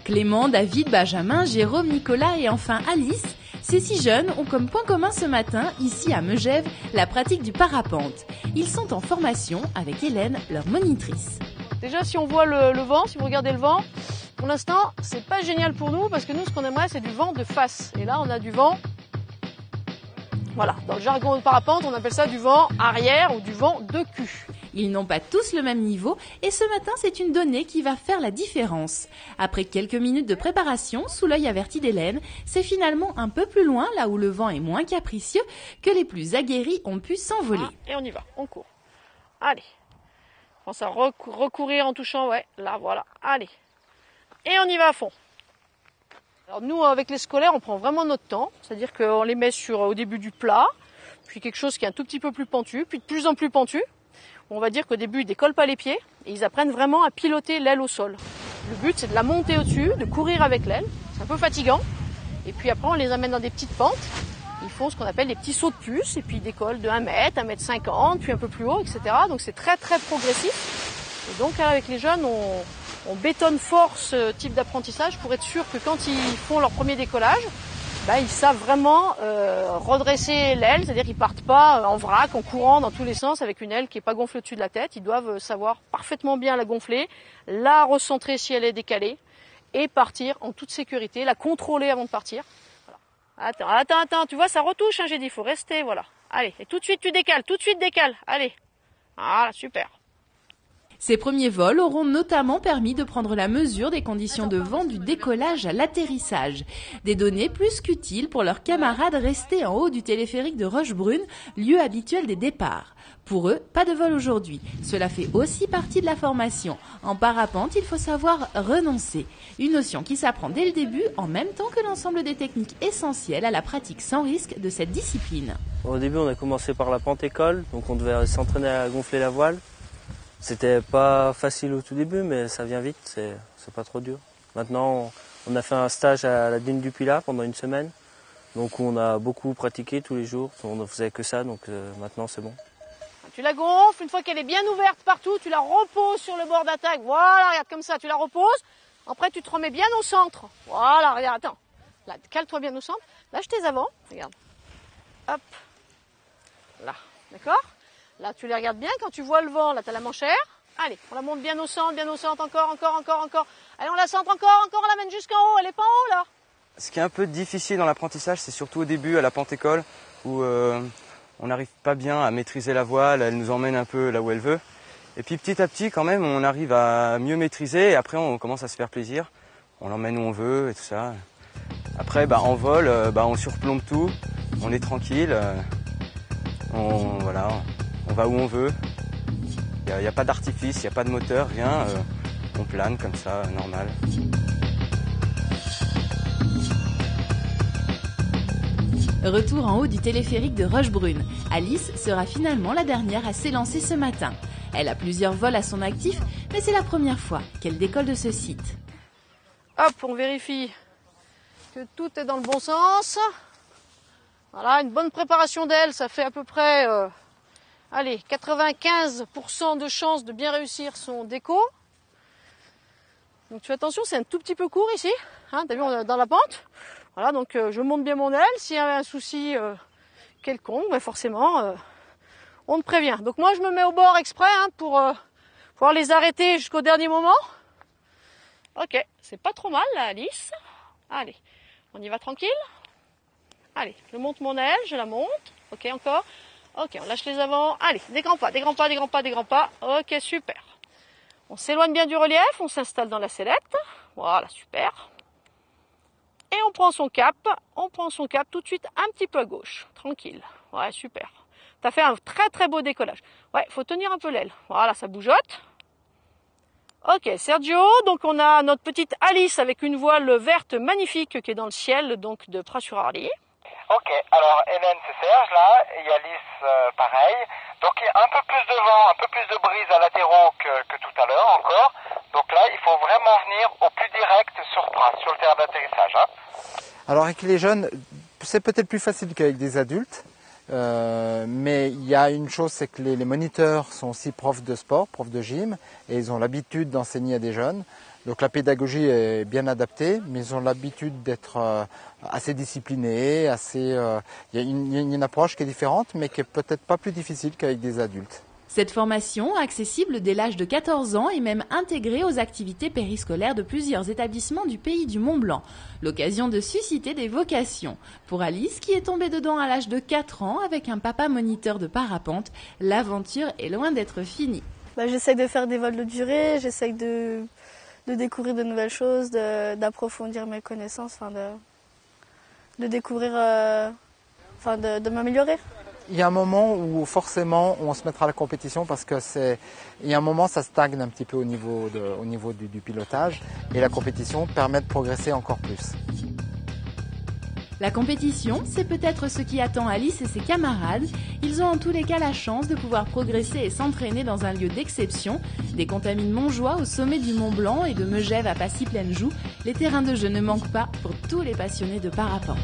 Clément, David, Benjamin, Jérôme, Nicolas et enfin Alice, ces 6 jeunes ont comme point commun ce matin, ici à Megève, la pratique du parapente. Ils sont en formation avec Hélène, leur monitrice. Déjà, si on voit le vent, si vous regardez le vent, pour l'instant, c'est pas génial pour nous parce que nous, ce qu'on aimerait, c'est du vent de face. Et là, on a du vent, voilà, dans le jargon de parapente, on appelle ça du vent arrière ou du vent de cul. Ils n'ont pas tous le même niveau et ce matin, c'est une donnée qui va faire la différence. Après quelques minutes de préparation, sous l'œil averti d'Hélène, c'est finalement un peu plus loin, là où le vent est moins capricieux, que les plus aguerris ont pu s'envoler. Et on y va, on court. Allez. On commence à recourir en touchant, ouais, là, voilà. Allez. Et on y va à fond. Alors nous, avec les scolaires, on prend vraiment notre temps. C'est-à-dire qu'on les met au début du plat, puis quelque chose qui est un tout petit peu plus pentu, puis de plus en plus pentu. On va dire qu'au début, ils décollent pas les pieds et ils apprennent vraiment à piloter l'aile au sol. Le but, c'est de la monter au-dessus, de courir avec l'aile. C'est un peu fatigant. Et puis après, on les amène dans des petites pentes. Ils font ce qu'on appelle des petits sauts de puce et puis ils décollent de 1 mètre, 1,50 m, puis un peu plus haut, etc. Donc c'est très très progressif. Et donc avec les jeunes, on bétonne fort ce type d'apprentissage pour être sûr que quand ils font leur premier décollage, ils savent vraiment redresser l'aile, c'est-à-dire qu'ils partent pas en vrac, en courant dans tous les sens avec une aile qui est pas gonflée au-dessus de la tête. Ils doivent savoir parfaitement bien la gonfler, la recentrer si elle est décalée et partir en toute sécurité, la contrôler avant de partir. Voilà. Attends, tu vois, ça retouche, hein, j'ai dit, il faut rester, voilà. Allez, et tout de suite tu décales, allez. Voilà, super. Ces premiers vols auront notamment permis de prendre la mesure des conditions de vent du décollage à l'atterrissage. Des données plus qu'utiles pour leurs camarades restés en haut du téléphérique de Rochebrune, lieu habituel des départs. Pour eux, pas de vol aujourd'hui. Cela fait aussi partie de la formation. En parapente, il faut savoir renoncer. Une notion qui s'apprend dès le début, en même temps que l'ensemble des techniques essentielles à la pratique sans risque de cette discipline. Au début, on a commencé par la pente-école, donc on devait s'entraîner à gonfler la voile. C'était pas facile au tout début, mais ça vient vite, c'est pas trop dur. Maintenant, on a fait un stage à la dune du Pilat pendant 1 semaine, donc on a beaucoup pratiqué tous les jours. On ne faisait que ça, donc maintenant c'est bon. Tu la gonfles, une fois qu'elle est bien ouverte partout, tu la reposes sur le bord d'attaque. Voilà, regarde comme ça, tu la reposes. Après, tu te remets bien au centre. Voilà, regarde, attends. Là, cale-toi bien au centre. Lâche tes avants, regarde. Hop. Là, d'accord ? Là, tu les regardes bien. Quand tu vois le vent, là, tu as la manchère. Allez, on la monte bien au centre, encore. Allez, on la centre encore, on l'amène jusqu'en haut. Elle est pas en haut, là. Ce qui est un peu difficile dans l'apprentissage, c'est surtout au début, à la pente-école, où on n'arrive pas bien à maîtriser la voile. Elle nous emmène un peu là où elle veut. Et puis petit à petit, quand même, on arrive à mieux maîtriser. Et après, on commence à se faire plaisir. On l'emmène où on veut et tout ça. Après, en vol, on surplombe tout. On est tranquille. On va où on veut. Il n'y a pas d'artifice, il n'y a pas de moteur, rien. On plane comme ça, normal. Retour en haut du téléphérique de Rochebrune. Alice sera finalement la dernière à s'élancer ce matin. Elle a plusieurs vols à son actif, mais c'est la première fois qu'elle décolle de ce site. Hop, on vérifie que tout est dans le bon sens. Voilà, une bonne préparation d'aile, ça fait à peu près 95% de chances de bien réussir son déco. Donc tu fais attention, c'est un tout petit peu court ici. Hein, t'as vu, on est dans la pente. Voilà, donc je monte bien mon aile. S'il y a un souci quelconque, forcément, on te prévient. Donc moi, je me mets au bord exprès pour pouvoir les arrêter jusqu'au dernier moment. Ok, c'est pas trop mal là, Alice. Allez, on y va tranquille. Allez, je monte mon aile, je la monte. Ok, encore. Ok, on lâche les avants. Allez, des grands pas. Ok, super. On s'éloigne bien du relief, on s'installe dans la sellette. Voilà, super. Et on prend son cap tout de suite un petit peu à gauche. Tranquille. Ouais, super. T'as fait un très très beau décollage. Ouais, faut tenir un peu l'aile. Voilà, ça bougeotte. Ok, Sergio, donc on a notre petite Alice avec une voile verte magnifique qui est dans le ciel, donc de Pras-sur-Arly. Ok, alors Hélène c'est Serge là, et Alice pareil. Donc il y a un peu plus de vent, un peu plus de brise à latéraux que tout à l'heure encore. Donc là il faut vraiment venir au plus direct sur Pras, sur le terrain d'atterrissage. Hein. Alors avec les jeunes, c'est peut-être plus facile qu'avec des adultes. Mais il y a une chose, c'est que les moniteurs sont aussi profs de sport, profs de gym, et ils ont l'habitude d'enseigner à des jeunes. Donc la pédagogie est bien adaptée, mais ils ont l'habitude d'être assez disciplinés, il y a une approche qui est différente, mais qui est peut-être pas plus difficile qu'avec des adultes. Cette formation, accessible dès l'âge de 14 ans, est même intégrée aux activités périscolaires de plusieurs établissements du pays du Mont-Blanc. L'occasion de susciter des vocations. Pour Alice, qui est tombée dedans à l'âge de 4 ans avec un papa moniteur de parapente, l'aventure est loin d'être finie. J'essaye de faire des vols de durée, j'essaye de découvrir de nouvelles choses, d'approfondir mes connaissances, de découvrir, de m'améliorer. Il y a un moment où forcément on se mettra à la compétition parce que il y a un moment ça stagne un petit peu au niveau du pilotage et la compétition permet de progresser encore plus. La compétition, c'est peut-être ce qui attend Alice et ses camarades. Ils ont en tous les cas la chance de pouvoir progresser et s'entraîner dans un lieu d'exception. Des Contamines Montjoie au sommet du Mont Blanc et de Megève à Passy-Pleine-Joux, les terrains de jeu ne manquent pas pour tous les passionnés de parapente.